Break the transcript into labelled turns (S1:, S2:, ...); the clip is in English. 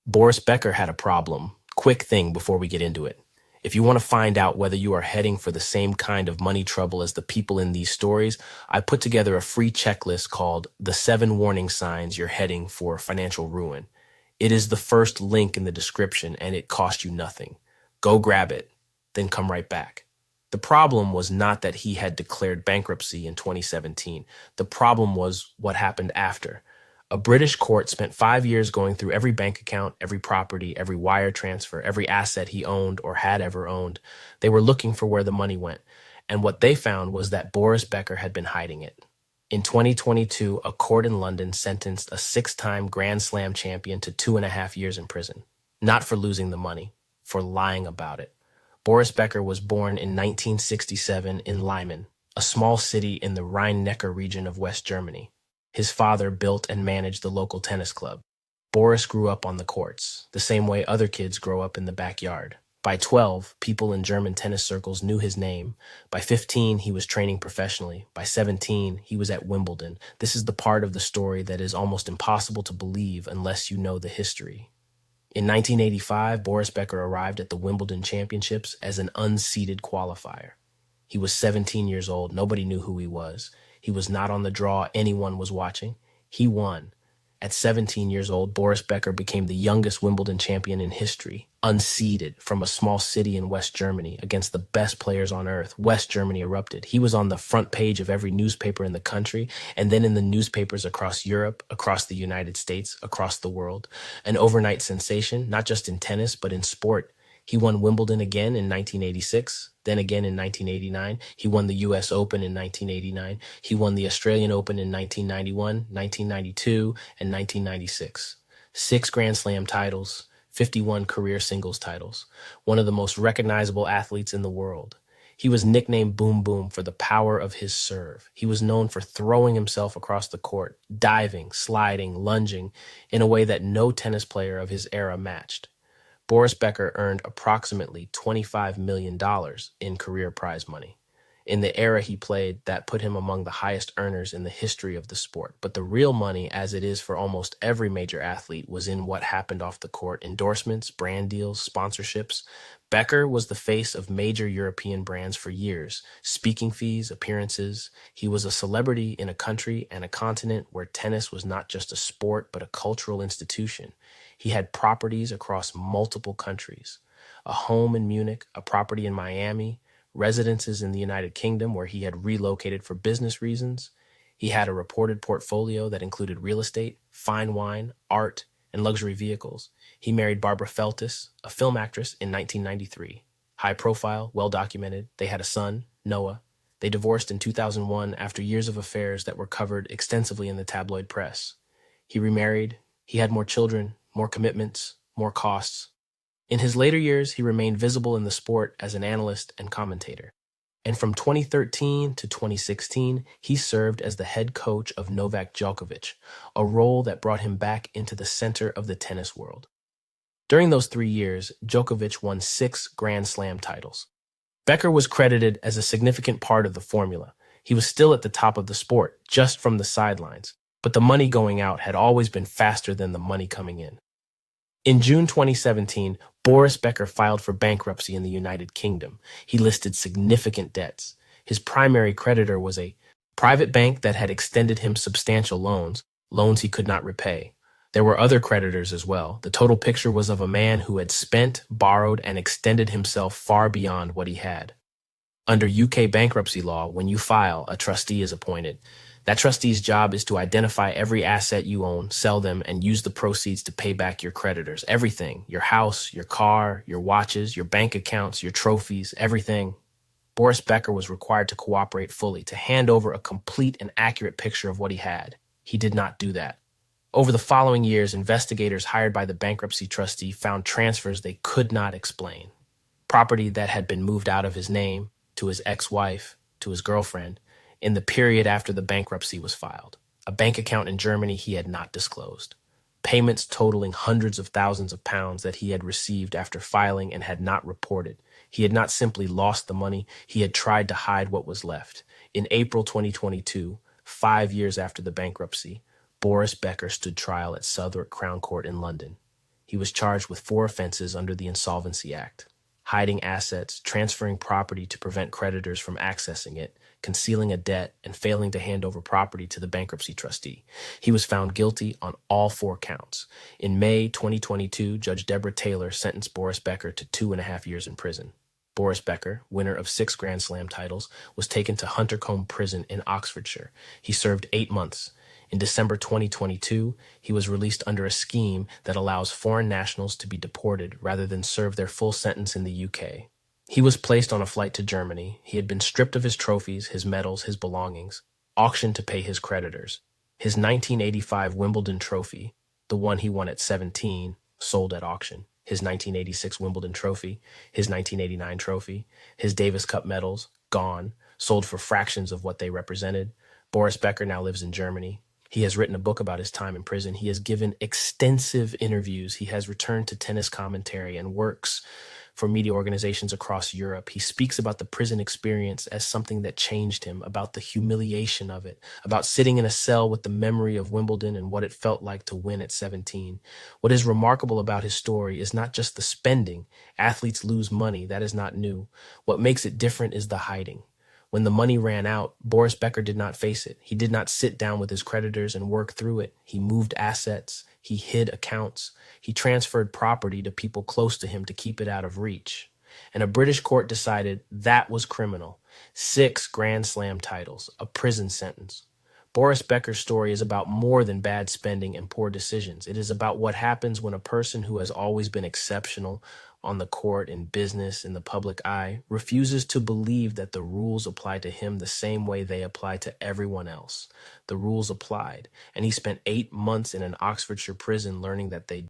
S1: Boris Becker had a problem. Quick thing before we get into it. If you want to find out whether you are heading for the same kind of money trouble as the people in these stories, I put together a free checklist called The 7 Warning Signs You're Heading for Financial Ruin. It is the first link in the description and it costs you nothing. Go grab it, then come right back. The problem was not that he had declared bankruptcy in 2017. The problem was what happened after. A British court spent 5 years going through every bank account, every property, every wire transfer, every asset he owned or had ever owned. They were looking for where the money went. And what they found was that Boris Becker had been hiding it. In 2022, a court in London sentenced a 6-time Grand Slam champion to 2.5 years in prison. Not for losing the money, for lying about it. Boris Becker was born in 1967 in Lyman, a small city in the Rhine-Neckar region of West Germany. His father built and managed the local tennis club. Boris grew up on the courts, the same way other kids grow up in the backyard. By 12, people in German tennis circles knew his name. By 15, he was training professionally. By 17, he was at Wimbledon. This is the part of the story that is almost impossible to believe unless you know the history. In 1985, Boris Becker arrived at the Wimbledon Championships as an unseeded qualifier. He was 17 years old. Nobody knew who he was. He was not on the draw anyone was watching. He won. At 17 years old, Boris Becker became the youngest Wimbledon champion in history, unseeded from a small city in West Germany against the best players on earth. West Germany erupted. He was on the front page of every newspaper in the country, and then in the newspapers across Europe, across the United States, across the world. An overnight sensation, not just in tennis, but in sport. He won Wimbledon again in 1986, then again in 1989. He won the U.S. Open in 1989. He won the Australian Open in 1991, 1992, and 1996. 6 Grand Slam titles, 51 career singles titles. One of the most recognizable athletes in the world. He was nicknamed Boom Boom for the power of his serve. He was known for throwing himself across the court, diving, sliding, lunging, in a way that no tennis player of his era matched. Boris Becker earned approximately $25 million in career prize money. In the era he played, that put him among the highest earners in the history of the sport. But the real money, as it is for almost every major athlete, was in what happened off the court: endorsements, brand deals, sponsorships. Becker was the face of major European brands for years. Speaking fees, appearances. He was a celebrity in a country and a continent where tennis was not just a sport, but a cultural institution. He had properties across multiple countries, a home in Munich, a property in Miami, residences in the United Kingdom where he had relocated for business reasons. He had a reported portfolio that included real estate, fine wine, art, and luxury vehicles. He married Barbara Feltis, a film actress, in 1993. High profile, well documented. They had a son, Noah. They divorced in 2001 after years of affairs that were covered extensively in the tabloid press. He remarried. He had more children, more commitments, more costs. In his later years, he remained visible in the sport as an analyst and commentator. And from 2013 to 2016, he served as the head coach of Novak Djokovic, a role that brought him back into the center of the tennis world. During those 3 years, Djokovic won 6 Grand Slam titles. Becker was credited as a significant part of the formula. He was still at the top of the sport, just from the sidelines. But the money going out had always been faster than the money coming in. In June 2017, Boris Becker filed for bankruptcy in the United Kingdom. He listed significant debts. His primary creditor was a private bank that had extended him substantial loans he could not repay. There were other creditors as well. The total picture was of a man who had spent, borrowed, and extended himself far beyond what he had. Under UK bankruptcy law, when you file, a trustee is appointed. That trustee's job is to identify every asset you own, sell them, and use the proceeds to pay back your creditors. Everything. Your house, your car, your watches, your bank accounts, your trophies, everything. Boris Becker was required to cooperate fully, to hand over a complete and accurate picture of what he had. He did not do that. Over the following years, investigators hired by the bankruptcy trustee found transfers they could not explain. Property that had been moved out of his name, to his ex-wife, to his girlfriend, in the period after the bankruptcy was filed. A bank account in Germany he had not disclosed. Payments totaling hundreds of thousands of pounds that he had received after filing and had not reported. He had not simply lost the money, he had tried to hide what was left. In April 2022, 5 years after the bankruptcy, Boris Becker stood trial at Southwark Crown Court in London. He was charged with 4 offenses under the Insolvency Act: hiding assets, transferring property to prevent creditors from accessing it, concealing a debt, and failing to hand over property to the bankruptcy trustee. He was found guilty on all 4 counts. In May 2022, Judge Deborah Taylor sentenced Boris Becker to 2.5 years in prison. Boris Becker, winner of 6 Grand Slam titles, was taken to Huntercombe Prison in Oxfordshire. He served 8 months. In December 2022, he was released under a scheme that allows foreign nationals to be deported rather than serve their full sentence in the UK. He was placed on a flight to Germany. He had been stripped of his trophies, his medals, his belongings, auctioned to pay his creditors. His 1985 Wimbledon trophy, the one he won at 17, sold at auction. His 1986 Wimbledon trophy, his 1989 trophy, his Davis Cup medals, gone, sold for fractions of what they represented. Boris Becker now lives in Germany. He has written a book about his time in prison. He has given extensive interviews. He has returned to tennis commentary and works for media organizations across Europe. He speaks about the prison experience as something that changed him, about the humiliation of it, about sitting in a cell with the memory of Wimbledon and what it felt like to win at 17. What is remarkable about his story is not just the spending. Athletes lose money. That is not new. What makes it different is the hiding. When the money ran out, Boris Becker did not face it. He did not sit down with his creditors and work through it. He moved assets. He hid accounts. He transferred property to people close to him to keep it out of reach. And a British court decided that was criminal. 6 Grand Slam titles, a prison sentence. Boris Becker's story is about more than bad spending and poor decisions. It is about what happens when a person who has always been exceptional on the court, in business, in the public eye, refuses to believe that the rules apply to him the same way they apply to everyone else. The rules applied, and he spent 8 months in an Oxfordshire prison learning that they